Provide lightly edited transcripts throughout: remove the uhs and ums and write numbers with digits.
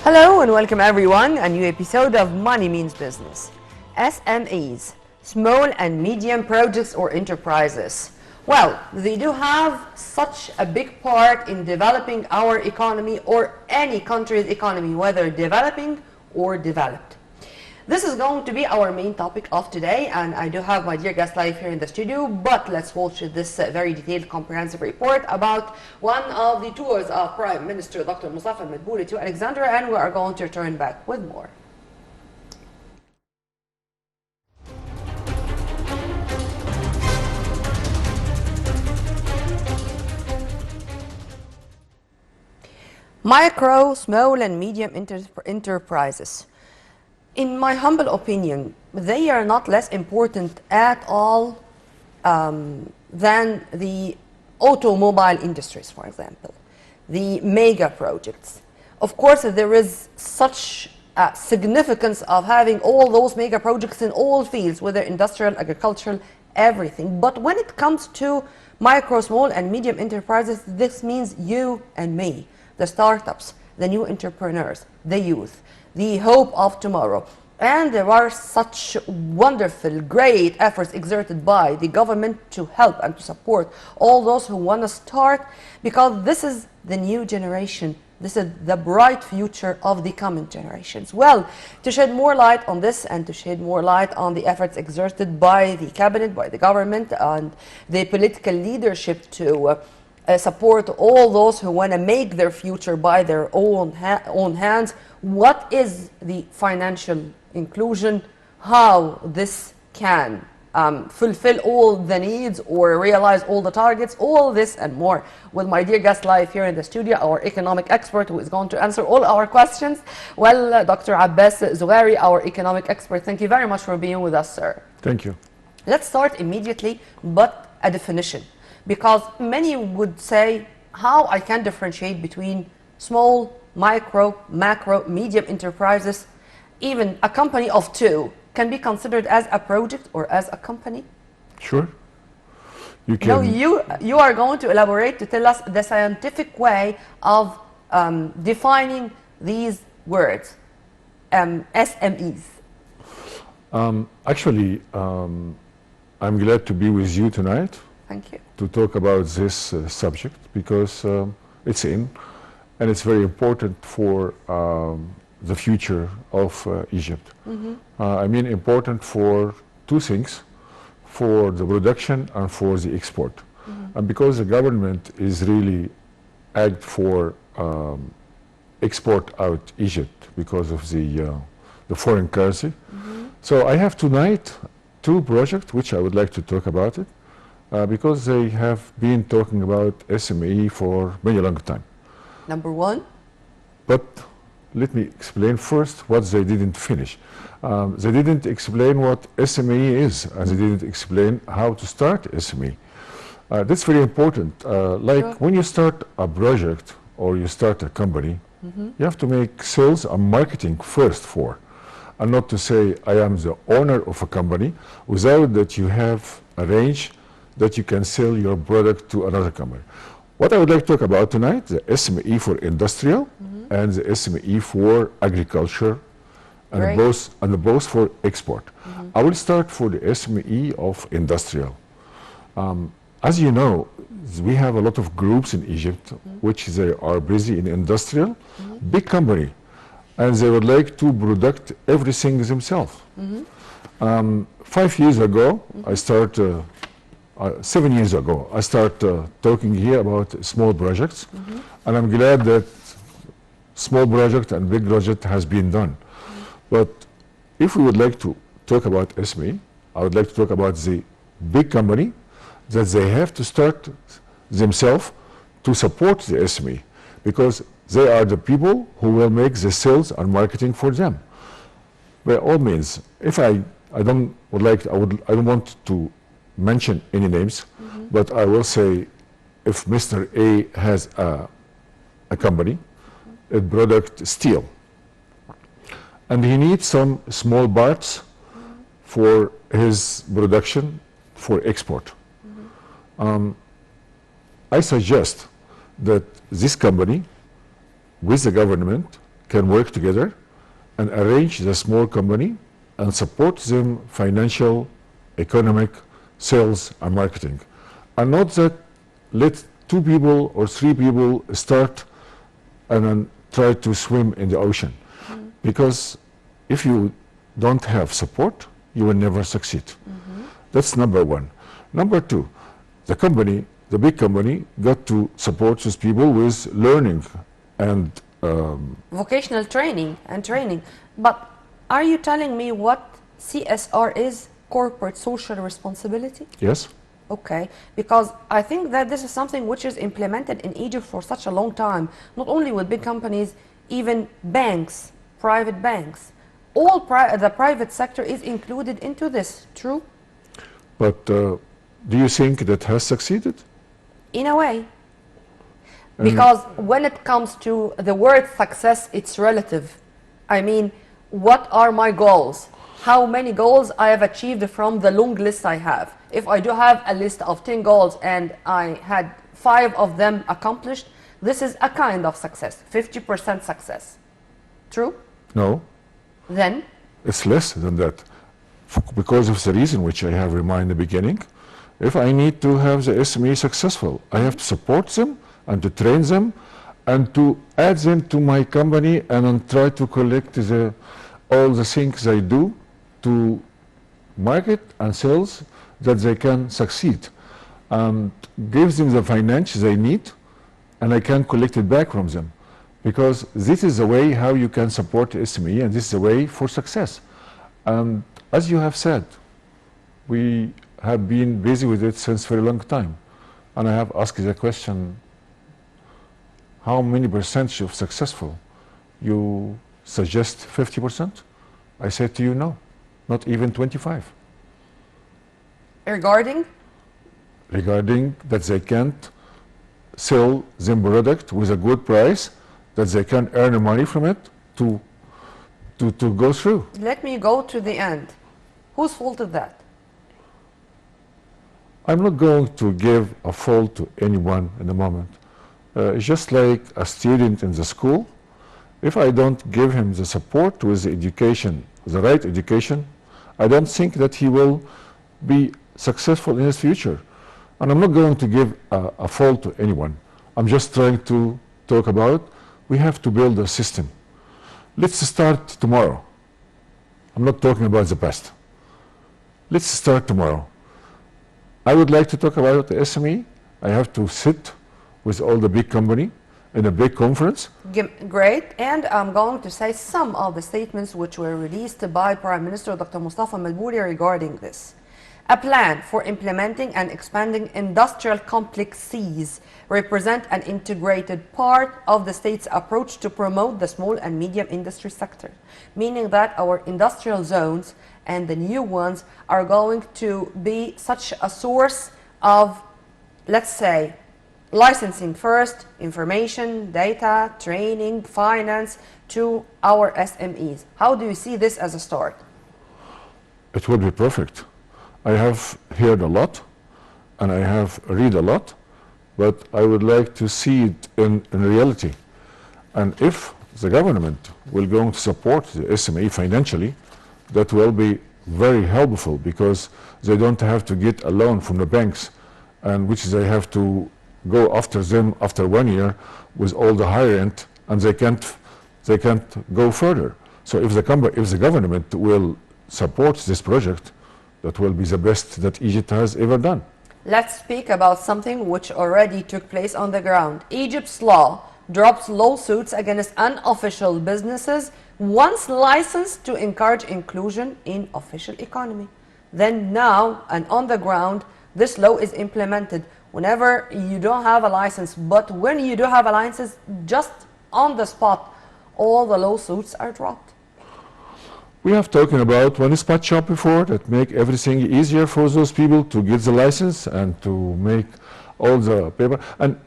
Hello and welcome everyone, a new episode of Money Means Business. SMEs, small and medium projects or enterprises. Well, they do have such a big part in developing our economy or any country's economy, whether developing or developed. This is going to be our main topic of today, and I do have my dear guest live here in the studio, but let's watch this very detailed, comprehensive report about one of the tours of Prime Minister Dr. Mustafa al-Madbouli to Alexandria, and we are going to return back with more. Micro, small and medium enterprises. In my humble opinion, they are not less important at all than the automobile industries, for example, the mega projects. Of course, there is such significance of having all those mega projects in all fields, whether industrial, agricultural, everything. But when it comes to micro, small and medium enterprises, this means you and me, the startups, the new entrepreneurs, the youth, the hope of tomorrow. And there are such wonderful, great efforts exerted by the government to help and to support all those who want to start, because this is the new generation. This is the bright future of the coming generations. Well, to shed more light on this and to shed more light on the efforts exerted by the cabinet, by the government and the political leadership to support all those who want to make their future by their own hands. What is the financial inclusion? How this can fulfill all the needs or realize all the targets? All this and more with my dear guest live here in the studio, our economic expert who is going to answer all our questions. Well, Dr. Abbas Zoghary, our economic expert, thank you very much for being with us, sir. Thank you. Let's start immediately, but a definition. Because many would say how I can differentiate between small, micro, macro, medium enterprises. Even a company of two can be considered as a project or as a company. Sure. You can. No, you are going to elaborate to tell us the scientific way of defining these words, SMEs. Actually, I'm glad to be with you tonight. Thank you. To talk about this subject, because it's in and it's very important for the future of Egypt. I mean, important for two things, for the production and for the export. And because the government is really act for export out Egypt because of the foreign currency. So I have tonight two projects which I would like to talk about it. Because they have been talking about SME for many long time. Number one? But let me explain first what they didn't finish. They didn't explain what SME is, and they didn't explain how to start SME. That's very important. Like when you start a project or you start a company, you have to make sales and marketing first for, and not to say I am the owner of a company without that you have a range that you can sell your product to another company. What I would like to talk about tonight, the SME for industrial and the SME for agriculture, and both for export. I will start for the SME of industrial. As you know, we have a lot of groups in Egypt which they are busy in industrial, big company, and they would like to product everything themselves. 5 years ago, I started 7 years ago, I started talking here about small projects, and I'm glad that small project and big project has been done. But if we would like to talk about SME, I would like to talk about the big company that they have to start themselves to support the SME, because they are the people who will make the sales and marketing for them. By all means, if I don't want to mention any names, but I will say if Mr. A has a company, a product steel, and he needs some small parts for his production for export. I suggest that this company with the government can work together and arrange the small company and support them financial, economic, sales and marketing. And not that let 2 people or 3 people start and then try to swim in the ocean. Because if you don't have support, you will never succeed. That's number 1. Number 2, the company, the big company, got to support these people with learning and vocational training and training. But are you telling me what CSR is? Corporate social responsibility? yes. Okay, because I think that this is something which is implemented in Egypt for such a long time, not only with big companies, even banks, private banks. All the private sector is included into this, true? But do you think that has succeeded? In a way. Because when it comes to the word success, it's relative. I mean, what are my goals? How many goals I have achieved from the long list I have? If I do have a list of 10 goals and I had 5 of them accomplished, this is a kind of success, 50% success. True? No, Then? it's less than that. Because of the reason which I have reminded in the beginning, if I need to have the SME successful, I have to support them and to train them and to add them to my company and then try to collect all the things they do to market and sales that they can succeed, and gives them the finance they need, and I can collect it back from them, because this is the way how you can support SME, and this is the way for success. And as you have said, we have been busy with it since very long time, and I have asked the question, how many percentage of successful? You suggest 50%? I said to you, no, not even 25. Regarding? Regarding that they can't sell their product with a good price, that they can earn money from it to go through. Let me go to the end. Whose fault is that? I'm not going to give a fault to anyone in the moment. It's just like a student in the school. If I don't give him the support with the education, the right education, I don't think that he will be successful in his future. And I'm not going to give a fault to anyone. I'm just trying to talk about we have to build a system. Let's start tomorrow. I'm not talking about the past. Let's start tomorrow. I would like to talk about the SME. I have to sit with all the big company in a big conference. Great, and I'm going to say some of the statements which were released by Prime Minister Dr. Mustafa Malbouri regarding this. A plan for implementing and expanding industrial complexes represent an integrated part of the state's approach to promote the small and medium industry sector, meaning that our industrial zones and the new ones are going to be such a source of, let's say, licensing first, information, data, training, finance to our SMEs. How do you see this as a start? It would be perfect. I have heard a lot and I have read a lot, but I would like to see it in reality. And if the government will going to support the SME financially, that will be very helpful, because they don't have to get a loan from the banks, and which they have to go after them after 1 year with all the higher end, and they can't go further. So if the government will support this project, that will be the best that Egypt has ever done. Let's speak about something which already took place on the ground. Egypt's law drops lawsuits against unofficial businesses once licensed to encourage inclusion in official economy. Then now, and on the ground, this law is implemented whenever you don't have a license. But when you do have a license, just on the spot, all the lawsuits are dropped. We have talking about one-stop shop before that make everything easier for those people to get the license and to make all the paper. And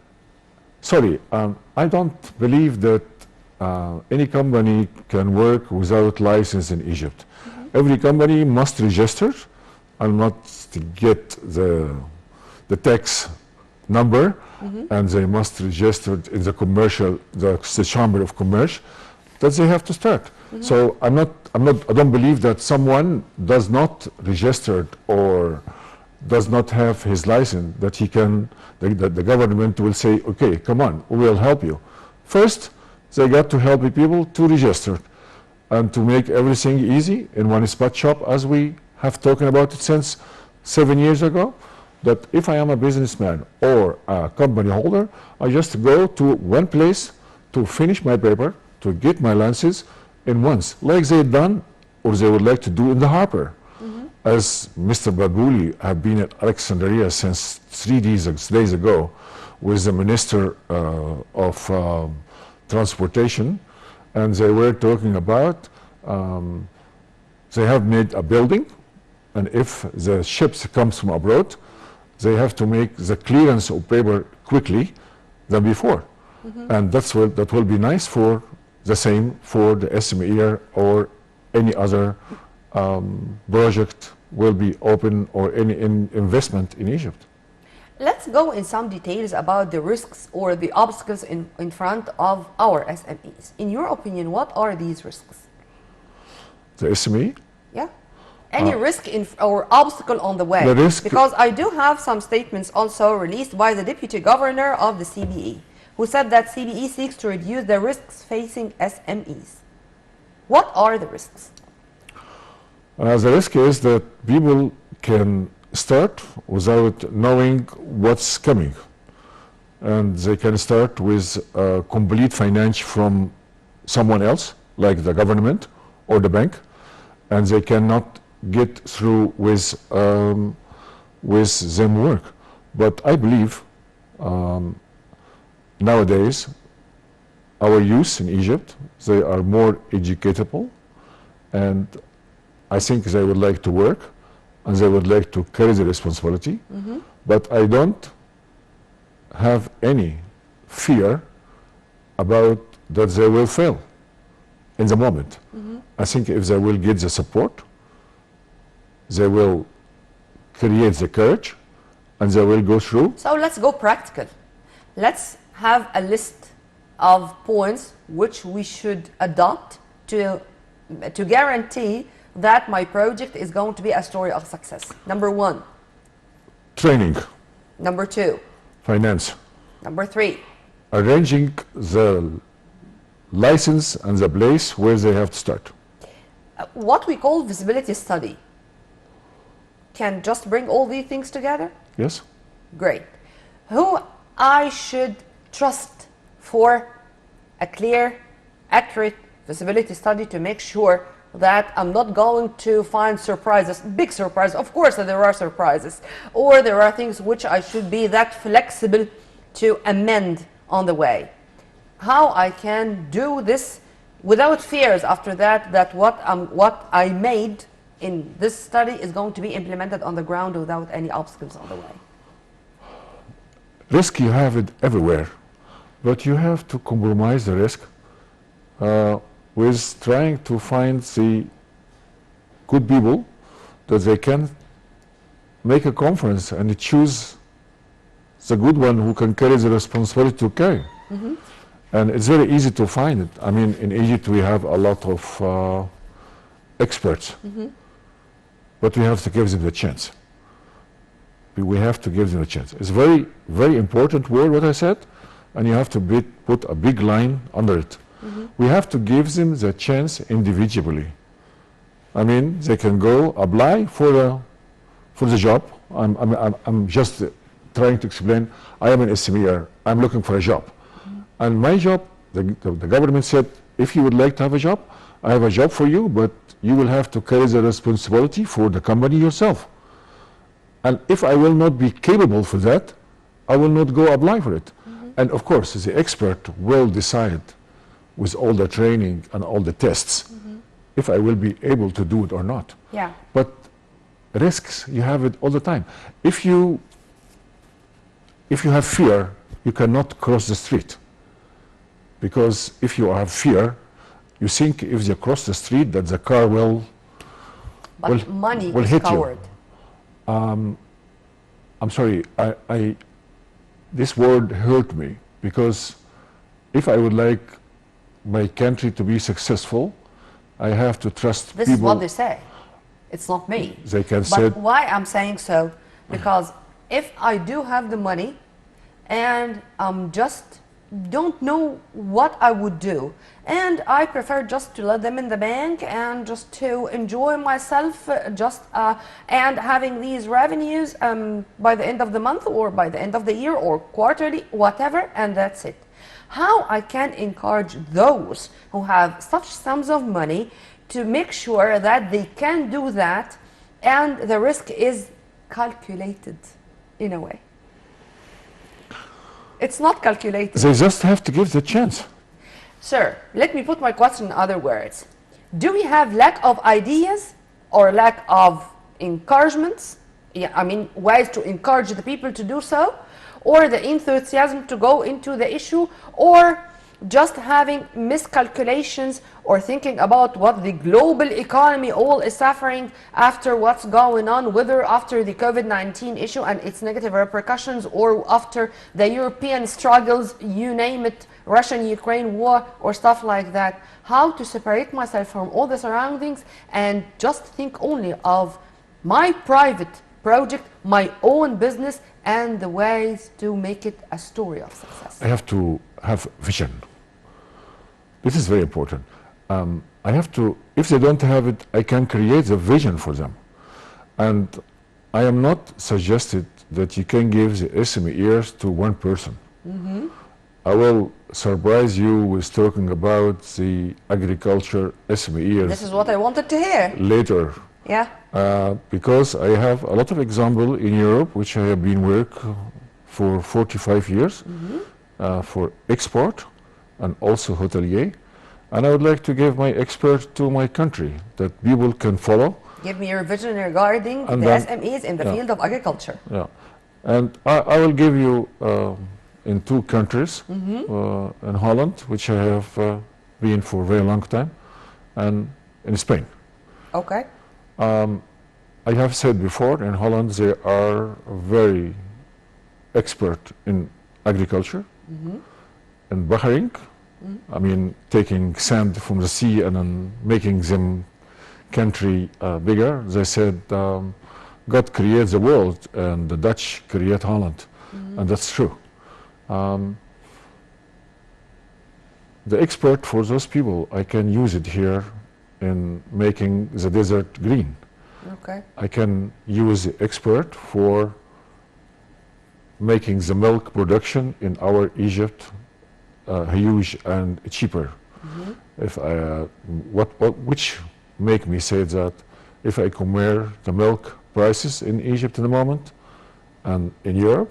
sorry, I don't believe that any company can work without license in Egypt. Every company must register and must get the tax number, and they must register in the commercial, the Chamber of Commerce, that they have to start. So I don't believe that someone does not registered or does not have his license, that he can, the government will say, okay, come on, we will help you. First, they got to help the people to register and to make everything easy in one spot shop, as we have talked about it since 7 years ago, that if I am a businessman or a company holder, I just go to one place to finish my paper, to get my license in once, like they've done or they would like to do in the harbor. As Mr. Babouli have been at Alexandria since 3 days ago with the Minister of Transportation, and they were talking about they have made a building, and if the ships comes from abroad, they have to make the clearance of paper quickly than before. And that will be nice for the same for the SME or any other project will be open, or any investment in Egypt. Let's go in some details about the risks or the obstacles in front of our SMEs. In your opinion, what are these risks? The SME? Yeah. Any risk or obstacle on the way? The risk, because I do have some statements also released by the Deputy Governor of the CBE, who said that CBE seeks to reduce the risks facing SMEs. What are the risks? The risk is that people can start without knowing what's coming. And they can start with complete finance from someone else, like the government or the bank, and they cannot get through with them work. But I believe nowadays our youth in Egypt, they are more educatable, and I think they would like to work and they would like to carry the responsibility. But I don't have any fear about that they will fail in the moment. I think if they will get the support, they will create the courage and they will go through. So let's go practical. Let's have a list of points which we should adopt to guarantee that my project is going to be a story of success. Number 1. Training. Number 2. Finance. Number 3. Arranging the license and the place where they have to start. What we call visibility study can just bring all these things together? Yes. Great. Who I should trust for a clear, accurate visibility study to make sure that I'm not going to find surprises, big surprises. Of course there are surprises, or there are things which I should be that flexible to amend on the way. How I can do this without fears after that what I made in this study is going to be implemented on the ground without any obstacles on the way. Risk, you have it everywhere, but you have to compromise the risk with trying to find the good people that they can make a conference and choose the good one who can carry the responsibility to carry. And it's very easy to find it. I mean, in Egypt we have a lot of experts, but we have to give them the chance. We have to give them a chance. It's very, very important word what I said, and you have to put a big line under it. We have to give them the chance individually. I mean, they can go apply for the job. I'm just trying to explain. I am an SME. I'm looking for a job, and my job, the government said, if you would like to have a job, I have a job for you, but you will have to carry the responsibility for the company yourself. And if I will not be capable for that, I will not go apply for it. And of course, the expert will decide with all the training and all the tests if I will be able to do it or not. Yeah. But risks, you have it all the time. If you have fear, you cannot cross the street. Because if you have fear, you think if you cross the street that the car will money will is hit coward. you. I'm sorry, this word hurt me, because if I would like my country to be successful, I have to trust This people. is what they say. It's not me. They can But say, why I'm saying so? Because if I do have the money and just don't know what I would do, and I prefer just to let them in the bank and just to enjoy myself, and having these revenues by the end of the month or by the end of the year or quarterly, whatever, and that's it. How I can encourage those who have such sums of money to make sure that they can do that, and the risk is calculated in a way. It's not calculated. they just have to give the chance. Sir, let me put my question in other words. Do we have lack of ideas or lack of encouragements? Yeah, I mean, ways to encourage the people to do so, or the enthusiasm to go into the issue, or just having miscalculations or thinking about what the global economy all is suffering after what's going on, whether after the COVID-19 issue and its negative repercussions, or after the European struggles, you name it, Russian-Ukraine war or stuff like that. How to separate myself from all the surroundings and just think only of my private project, my own business, and the ways to make it a story of success. I have to have vision. This is very important. I have to, if they don't have it, I can create the vision for them. And I am not suggested that you can give the SMEs to one person. I will surprise you with talking about the agriculture SMEs. This is what I wanted to hear. Later. Yeah. Because I have a lot of example in Europe, which I have been working for 45 years for export and also hotelier. And I would like to give my expert to my country that people can follow. Give me your vision regarding And the then- SMEs in the yeah. field of agriculture. Yeah. And I will give you in two countries, in Holland, which I have been for a very long time, and in Spain. Okay. I have said before, in Holland they are very expert in agriculture. In Zoghary, I mean, taking sand from the sea and then making them country bigger. They said, God created the world and the Dutch create Holland. And that's true. The expert for those people, I can use it here in making the desert green. Okay. I can use the expert for making the milk production in our Egypt huge and cheaper. If I, which make me say that if I compare the milk prices in Egypt in the moment and in Europe,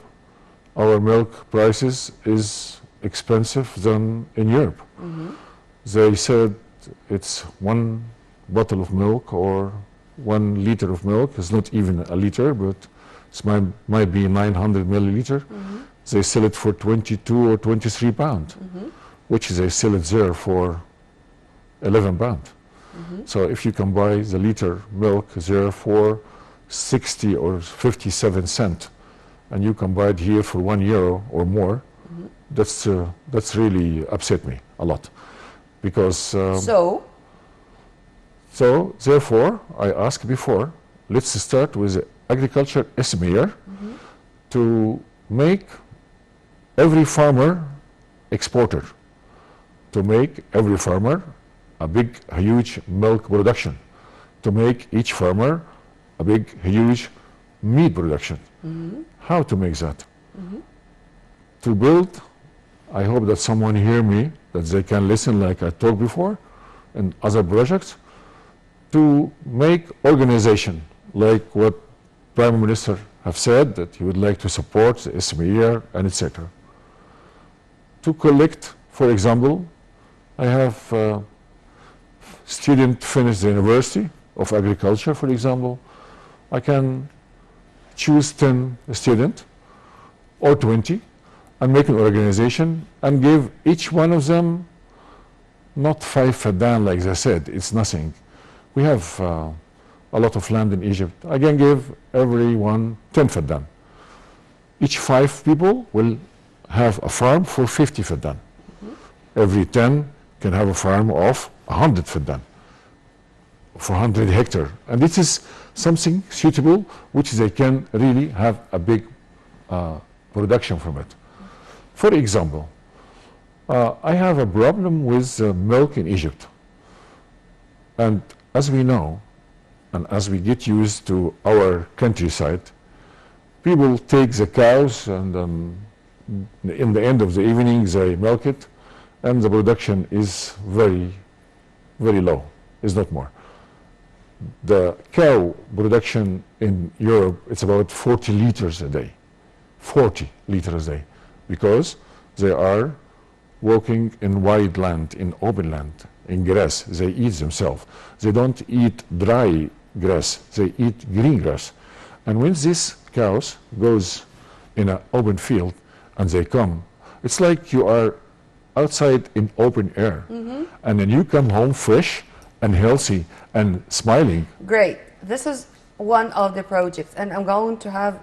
our milk prices is expensive than in Europe. They said it's one bottle of milk or 1 liter of milk. It's not even a liter, but it might be 900 milliliter. They sell it for 22 or 23 pounds, which they sell it there for 11 pounds. So if you can buy the liter milk there for 60 or 57 cents, and you can buy it here for €1 or more, that's really upset me a lot, because so therefore I asked before, let's start with the agriculture SME to make every farmer exporter, to make every farmer a big, huge milk production, to make each farmer a big, huge meat production. How to make that? To build, I hope that someone hear me, that they can listen like I talked before, and other projects, to make organization, like what Prime Minister have said, that he would like to support the SME and etc. To collect, for example, I have student finish the University of Agriculture, for example. I can choose 10 students or 20 and make an organization and give each one of them not 5 fadan like they said, it's nothing. We have a lot of land in Egypt. I can give everyone 10 fadan. Each 5 people will have a farm for 50 fadan. Every 10 can have a farm of 100 fiddan, 400 hectare. And this is something suitable which they can really have a big production from it. For example, I have a problem with milk in Egypt. And as we know, and as we get used to our countryside, people take the cows and in the end of the evening they milk it, and the production is very, very low, is not more. The cow production in Europe, it's about 40 liters a day. 40 liters a day, because they are walking in wide land, in open land, in grass. They eat themselves. They don't eat dry grass, they eat green grass. And when these cows goes in an open field and they come, it's like you are outside in open air. And then you come home fresh and healthy and smiling. Great. This is one of the projects, and I'm going to have,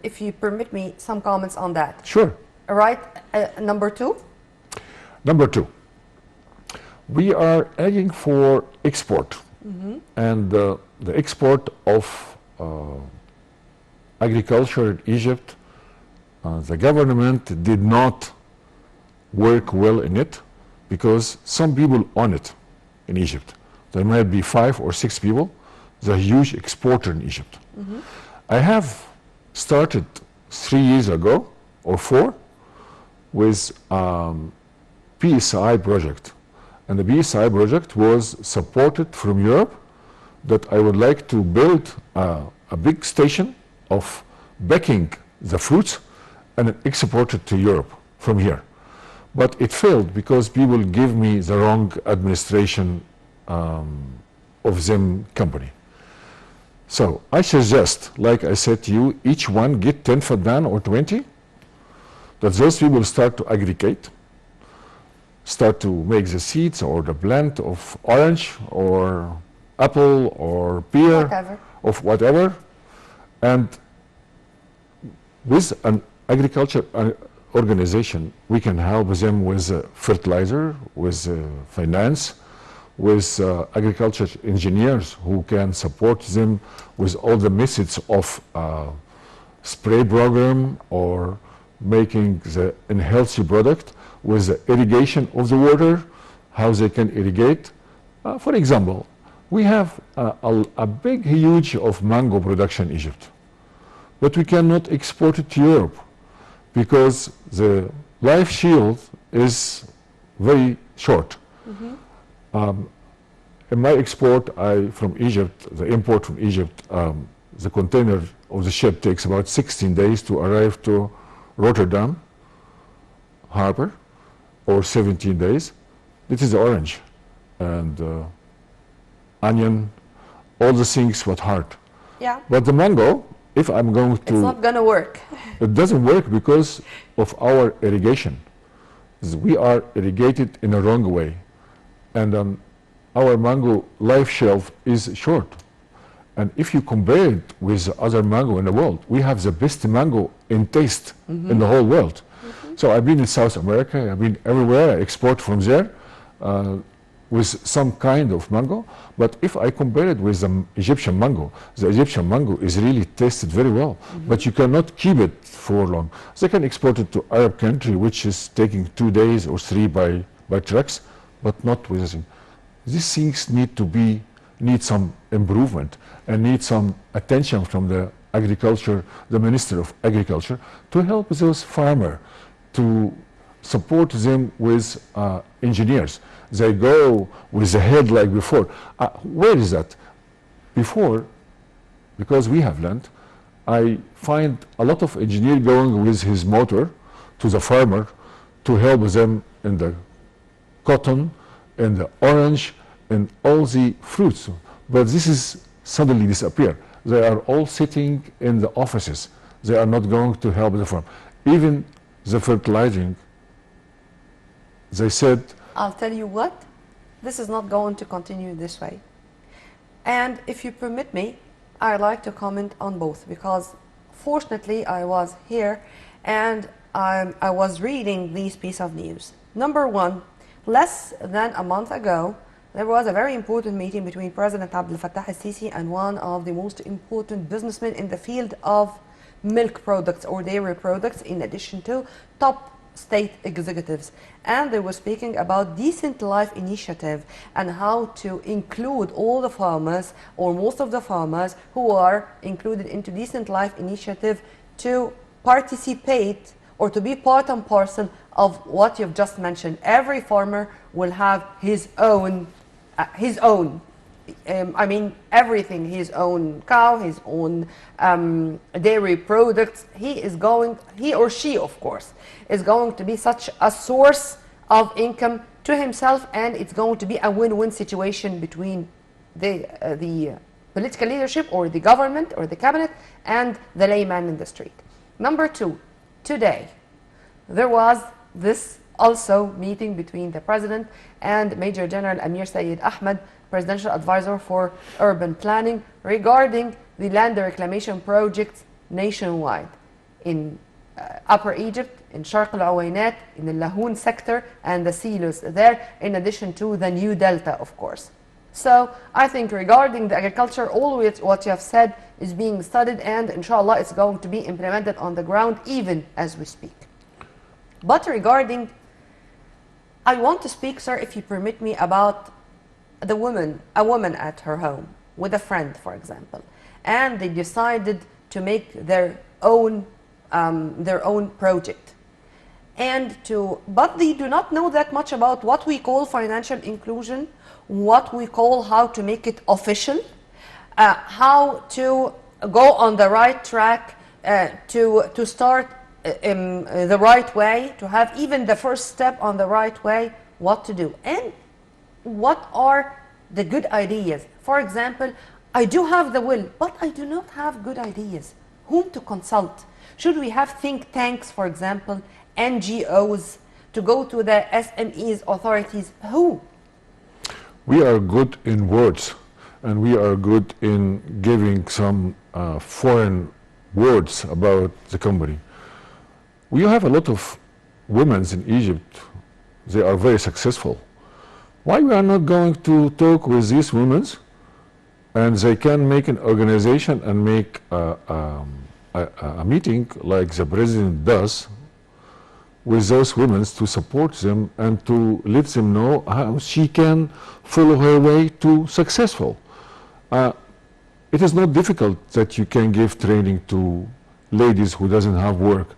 if you permit me, some comments on that. Sure. All right. Number two? Number two, we are aiming for export. And the export of agriculture in Egypt, the government did not work well in it because some people own it in Egypt. There might be 5 or 6 people. They're a huge exporter in Egypt. I have started 3 years ago or 4 with PSI project. And the PSI project was supported from Europe, that I would like to build a big station of baking the fruits and export it to Europe from here. But it failed because people give me the wrong administration of them company. So I suggest, like I said to you, each one get 10 faddan or 20, that those people start to aggregate, start to make the seeds or the blend of orange or apple or pear, Whatever. of whatever, and with an agriculture organization, we can help them with fertilizer, with finance, with agriculture engineers who can support them with all the methods of spray program or making the unhealthy product, with the irrigation of the water, how they can irrigate. For example, we have a big, huge of mango production in Egypt, but we cannot export it to Europe because the life shield is very short. In my export from Egypt, the import from Egypt, the container of the ship takes about 16 days to arrive to Rotterdam harbor, or 17 days. This is the orange and onion, all the things what hard. Yeah. But the mango, if I'm going to... It's not going to work. It doesn't work because of our irrigation. We are irrigated in a wrong way. And our mango life shelf is short. And if you compare it with other mango in the world, we have the best mango in taste in the whole world. So I've been in South America, I've been everywhere, I export from there with some kind of mango. But if I compare it with the Egyptian mango is really tasted very well, but you cannot keep it for long. They can export it to Arab country, which is taking 2 days or 3 by trucks, but not with us. These things need some improvement and need some attention from the Minister of Agriculture, to help those farmers, to support them with engineers. They go with the head like before. Where is that? Before, because we have land, I find a lot of engineer going with his motor to the farmer to help them in the cotton, in the orange, and all the fruits. But this is suddenly disappear. They are all sitting in the offices. They are not going to help the farm. Even the fertilizing, they said... I'll tell you what, this is not going to continue this way. And if you permit me, I'd like to comment on both, because fortunately I was here and I was reading these piece of news. Number one, Less than a month ago, there was a very important meeting between President Abdel Fattah al-Sisi and one of the most important businessmen in the field of milk products or dairy products, in addition to top state executives. And they were speaking about Decent Life Initiative and how to include all the farmers or most of the farmers who are included into Decent Life Initiative to participate or to be part and parcel of what you've just mentioned. Every farmer will have his own, I mean everything, his own cow, his own dairy products. He or she of course, is going to be such a source of income to himself, and it's going to be a win-win situation between the political leadership or the government or the cabinet and the layman in the street. Number two, today there was this also meeting between the president and Major General Amir Sayed Ahmed, presidential advisor for urban planning, regarding the land reclamation projects nationwide in Upper Egypt, in Sharq al-Awaynat, in the Lahoun sector and the silos there, in addition to the new delta, of course. So I think regarding the agriculture, all what you have said is being studied, and inshallah it's going to be implemented on the ground even as we speak. But regarding, I want to speak, sir, if you permit me, about a woman at her home with a friend, for example, and they decided to make their own project, but they do not know that much about what we call financial inclusion, what we call how to make it official, how to go on the right track, to start the right way, to have even the first step on the right way, what to do, and what are the good ideas. For example, I do have the will, but I do not have good ideas. Whom to consult? Should we have think tanks, for example, NGOs, to go to the SMEs, authorities? Who? We are good in words, and we are good in giving some foreign words about the company. We have a lot of women in Egypt. They are very successful. Why we are not going to talk with these women, and they can make an organization and make a meeting like the president does with those women, to support them and to let them know how she can follow her way to successful. It is not difficult that you can give training to ladies who doesn't have work.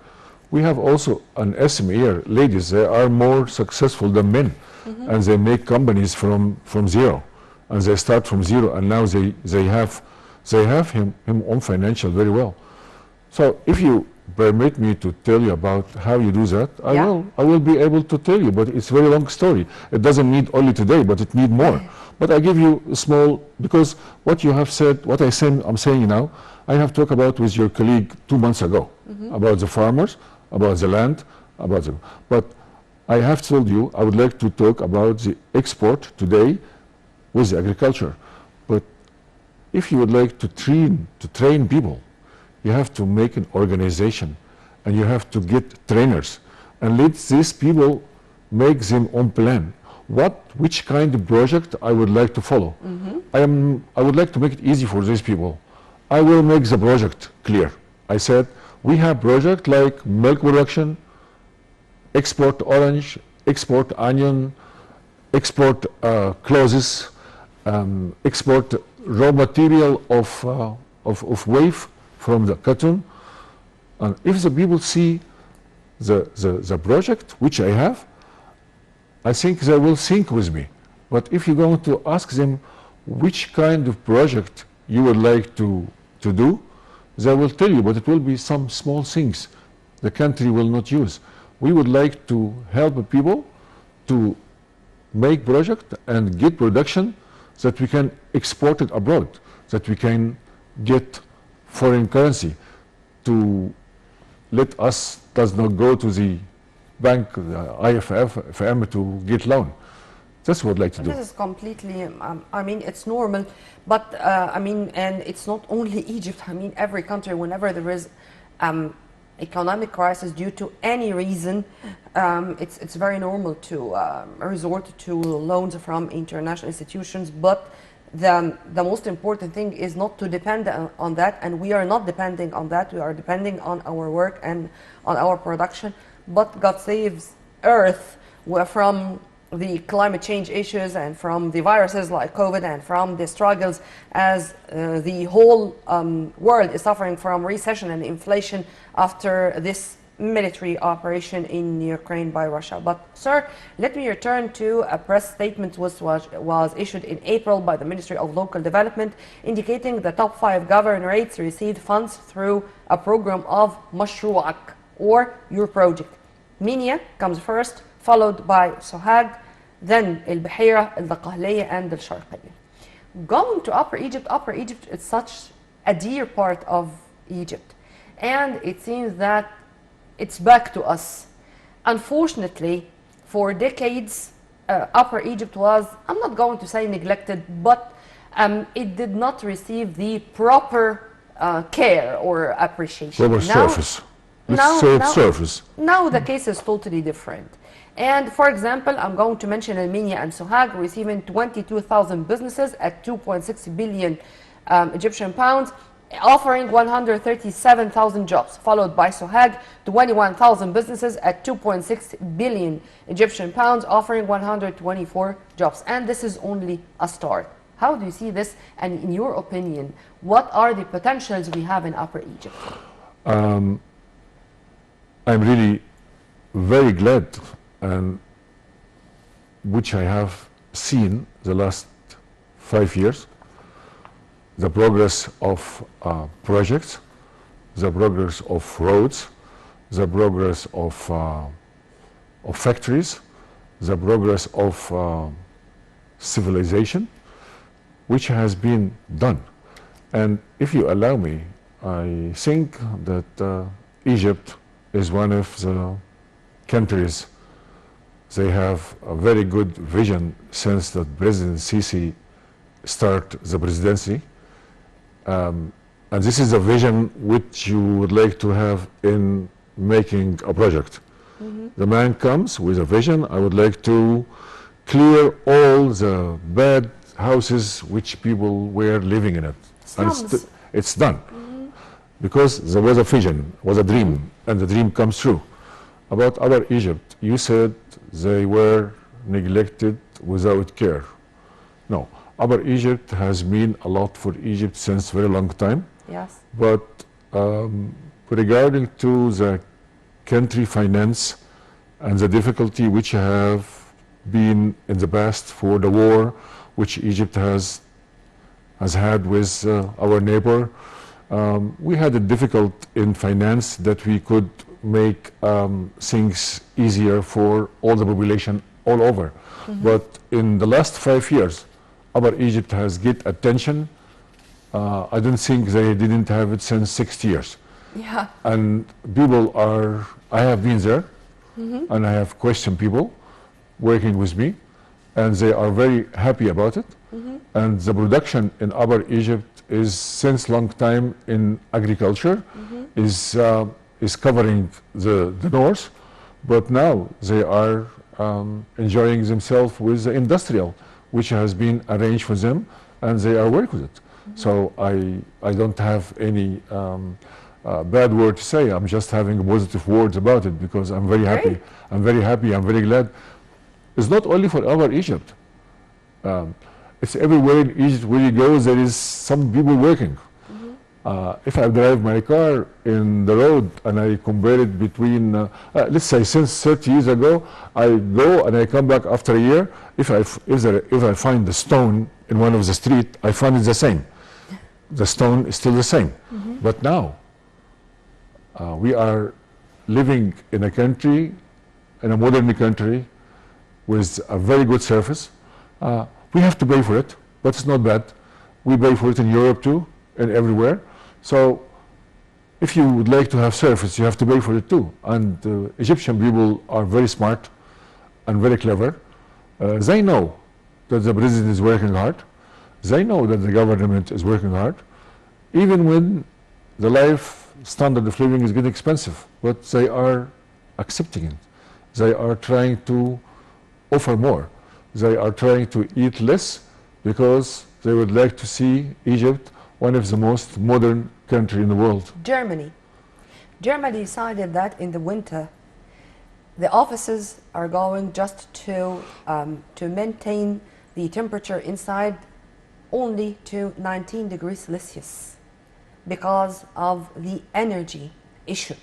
We have also an SME ladies, they are more successful than men, and they make companies from zero, and they start from zero, and now they have him on financial very well. So if you permit me to tell you about how you do that, I will be able to tell you, but it's a very long story. It doesn't need only today, but it need more. But I give you a small, because what you have said, what I'm saying now, I have talked about with your colleague 2 months ago, about the farmers, about the land, but I have told you I would like to talk about the export today with the agriculture. But if you would like to train people, you have to make an organization, and you have to get trainers, and let these people make them own plan. Which kind of project I would like to follow. I would like to make it easy for these people. I will make the project clear. I said, we have project like milk production, export orange, export onion, export clothes, export raw material of wave from the cotton. And if the people see the project which I have, I think they will think with me. But if you're going to ask them which kind of project you would like to do, they will tell you, but it will be some small things the country will not use. We would like to help people to make project and get production that we can export it abroad, that we can get foreign currency, to let us does not go to the bank, IFM, to get loan. That's what I'd like to do. This is completely, I mean, it's normal, but I mean, and it's not only Egypt, I mean, every country, whenever there is economic crisis due to any reason, it's very normal to resort to loans from international institutions, but the most important thing is not to depend on that, and we are not depending on that. We are depending on our work and on our production. But God saves Earth from the climate change issues and from the viruses like COVID and from the struggles as the whole world is suffering from recession and inflation after this military operation in Ukraine by Russia. But sir, let me return to a press statement which was issued in April by the Ministry of Local Development indicating the top 5 governorates received funds through a program of Mashru'ak, or your project. Minya comes first, followed by Sohag, then El Bahira, El Daqahliya, and El Sharqiya. Going to Upper Egypt is such a dear part of Egypt, and it seems that it's back to us. Unfortunately, for decades, Upper Egypt was, I'm not going to say neglected, but it did not receive the proper care or appreciation. Proper service. Let's say it's service. Now the case is totally different. And for example, I'm going to mention El Minya and Sohag receiving 22,000 businesses at 2.6 billion Egyptian pounds, offering 137,000 jobs, followed by Sohag, 21,000 businesses at 2.6 billion Egyptian pounds, offering 124 jobs. And this is only a start. How do you see this? And in your opinion, what are the potentials we have in Upper Egypt? I'm really very glad, and which I have seen the last 5 years, the progress of projects, the progress of roads, the progress of factories, the progress of civilization, which has been done. And if you allow me, I think that Egypt is one of the countries, they have a very good vision since that President Sisi started the presidency. And this is a vision which you would like to have in making a project. Mm-hmm. The man comes with a vision. I would like to clear all the bad houses which people were living in it. Slums. And it's done. Mm-hmm. Because there was a vision, was a dream, and the dream comes true. About Upper Egypt, you said they were neglected without care. No. Upper Egypt has been a lot for Egypt since very long time. Yes. But regarding to the country finance and the difficulty which have been in the past for the war which Egypt has had with our neighbor, we had it difficult in finance that we could make things easier for all the population all over. Mm-hmm. But in the last 5 years, Upper Egypt has get attention. I don't think they didn't have it since 60 years. Yeah. And people are, I have been there, mm-hmm. and I have questioned people working with me, and they are very happy about it. Mm-hmm. And the production in Upper Egypt is since long time in agriculture, mm-hmm. Is covering the north, but now they are enjoying themselves with the industrial, which has been arranged for them, and they are working with it. Mm-hmm. So I don't have any bad word to say. I'm just having positive words about it because I'm very happy. Great. I'm very happy. I'm very glad. It's not only for Upper Egypt. It's everywhere in Egypt where you go, there is some people working. If I drive my car in the road and I compare it between, let's say since 30 years ago, I go and I come back after a year. If I find the stone in one of the street, I find it the same. The stone is still the same. Mm-hmm. But now, we are living in a country, in a modern country, with a very good service. We have to pay for it, but it's not bad. We pay for it in Europe too, and everywhere. So if you would like to have service, you have to pay for it too. And Egyptian people are very smart and very clever. They know that the president is working hard. They know that the government is working hard. Even when the life standard of living is getting expensive, but they are accepting it. They are trying to offer more. They are trying to eat less because they would like to see Egypt one of the most modern country in the world. Germany. Germany decided that in the winter, the offices are going just to maintain the temperature inside only to 19 degrees Celsius because of the energy issue.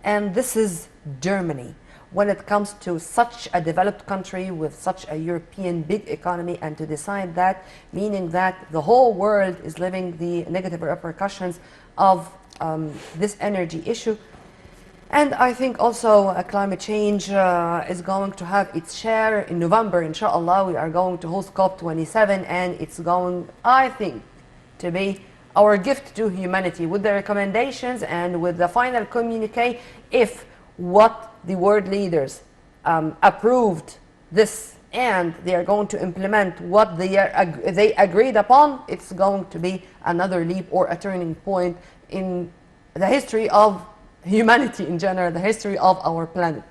And this is Germany. When it comes to such a developed country with such a European big economy, and to decide that, meaning that the whole world is living the negative repercussions of this energy issue. And I think also climate change is going to have its share. In November, inshallah, we are going to host COP27, and it's going, I think, to be our gift to humanity with the recommendations and with the final communique. If what the world leaders approved this and they are going to implement what they agreed upon, it's going to be another leap or a turning point in the history of humanity in general, the history of our planet.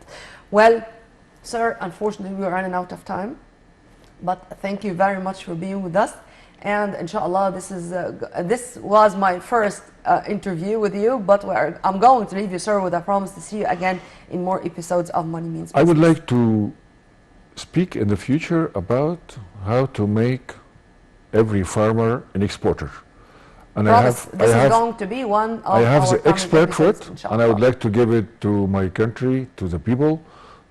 Well, sir, unfortunately we're running out of time, but thank you very much for being with us. And inshallah, this was my first interview with you, but I'm going to leave you, sir, with a promise to see you again in more episodes of Money Means Business. I would like to speak in the future about how to make every farmer an exporter. And this is going to be one of I have our the expert for it, inshallah. and I would like to give it to my country, to the people,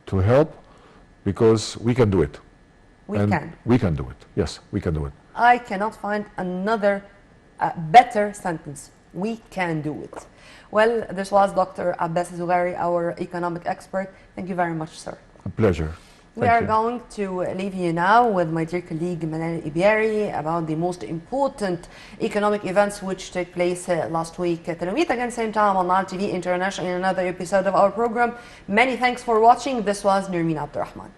to help, because we can do it. We can. We can do it. Yes, we can do it. I cannot find another better sentence. We can do it. Well, this was Dr. Abbas Zoghary, our economic expert. Thank you very much, sir. A pleasure. We are going to leave you now with my dear colleague Manal Ibiari about the most important economic events which took place last week. Till we meet again same time on Nile TV International in another episode of our program. Many thanks for watching. This was Nurmeen Abdurrahman.